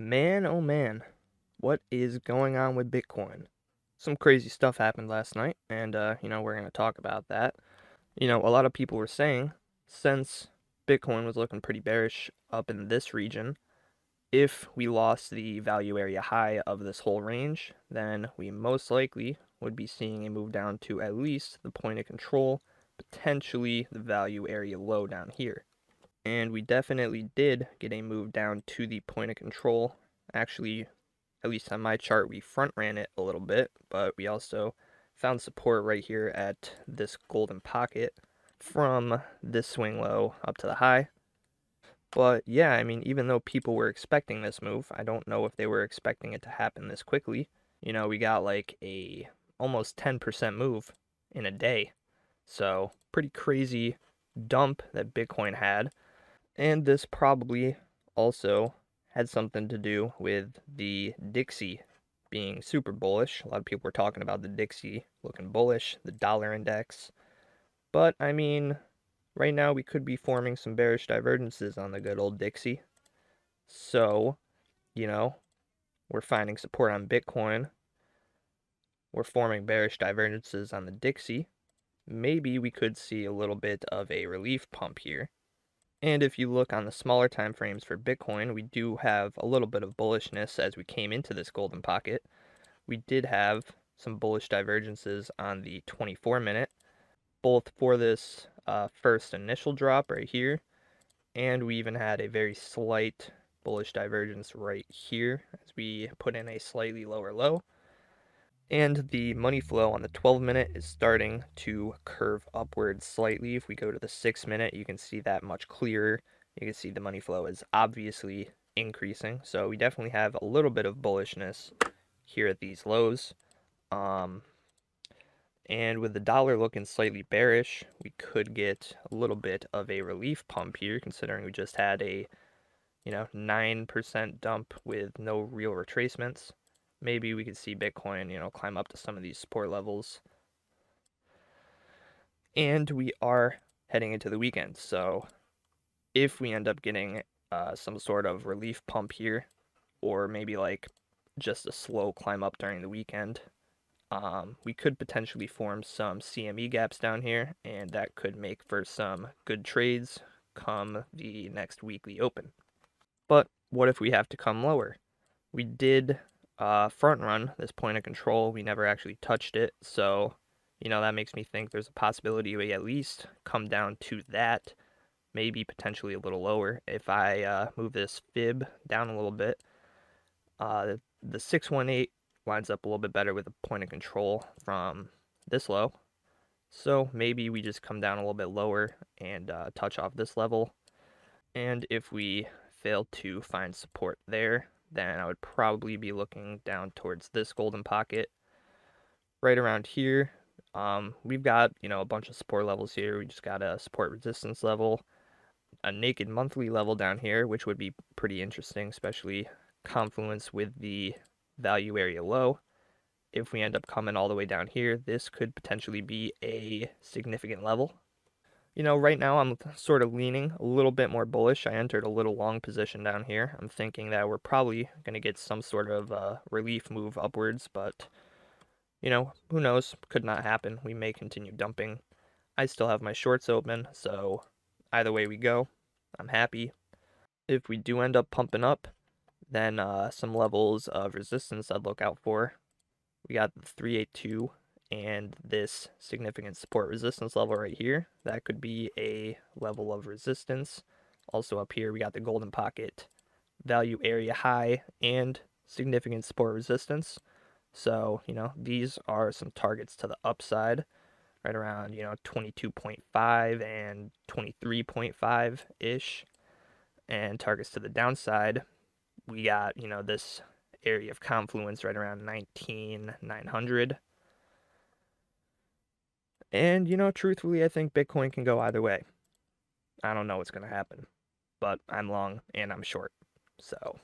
Man, oh man, what is going on with Bitcoin? Some crazy stuff happened last night, and we're going to talk about that. A lot of people were saying since Bitcoin was looking pretty bearish up in this region, if we lost the value area high of this whole range, then we most likely would be seeing a move down to at least the point of control, potentially the value area low down here. And we definitely did get a move down to the point of control. Actually, at least on my chart, we front ran it a little bit, but we also found support right here at this golden pocket from this swing low up to the high. But yeah, I mean, even though people were expecting this move, I don't know if they were expecting it to happen this quickly. We got like a almost 10% move in a day. So, pretty crazy dump that Bitcoin had. And this probably also had something to do with the Dixie being super bullish. A lot of people were talking about the Dixie looking bullish, the dollar index. But I mean, right now we could be forming some bearish divergences on the good old Dixie. So, you know, we're finding support on Bitcoin. We're forming bearish divergences on the Dixie. Maybe we could see a little bit of a relief pump here. And if you look on the smaller time frames for Bitcoin, we do have a little bit of bullishness as we came into this golden pocket. We did have some bullish divergences on the 24-minute, both for this first initial drop right here, and we even had a very slight bullish divergence right here as we put in a slightly lower low. And the money flow on the 12-minute is starting to curve upwards slightly. If we go to the 6-minute, you can see that much clearer. You can see the money flow is obviously increasing. So we definitely have a little bit of bullishness here at these lows. And with the dollar looking slightly bearish, we could get a little bit of a relief pump here, considering we just had a 9% dump with no real retracements. Maybe we could see Bitcoin, climb up to some of these support levels. And we are heading into the weekend. So if we end up getting some sort of relief pump here, or maybe like just a slow climb up during the weekend, we could potentially form some CME gaps down here, and that could make for some good trades come the next weekly open. But what if we have to come lower? We did front run this point of control. We never actually touched it, so that makes me think there's a possibility we at least come down to that, maybe potentially a little lower. If I move this fib down a little bit, the 618 lines up a little bit better with the point of control from this low. So maybe we just come down a little bit lower and touch off this level. And if we fail to find support there, then I would probably be looking down towards this golden pocket right around here. We've got, a bunch of support levels here. We just got a support resistance level, a naked monthly level down here, which would be pretty interesting, especially confluence with the value area low. If we end up coming all the way down here, this could potentially be a significant level. Right now I'm sort of leaning a little bit more bullish. I entered a little long position down here. I'm thinking that we're probably going to get some sort of relief move upwards, but, who knows? Could not happen. We may continue dumping. I still have my shorts open, so either way we go, I'm happy. If we do end up pumping up, then some levels of resistance I'd look out for. We got the 382 and this significant support resistance level right here. That could be a level of resistance. Also up here, we got the golden pocket value area high and significant support resistance. So, these are some targets to the upside, right around, 22.5 and 23.5-ish. And targets to the downside, we got, this area of confluence right around 19,900. And, truthfully, I think Bitcoin can go either way. I don't know what's going to happen, but I'm long and I'm short. So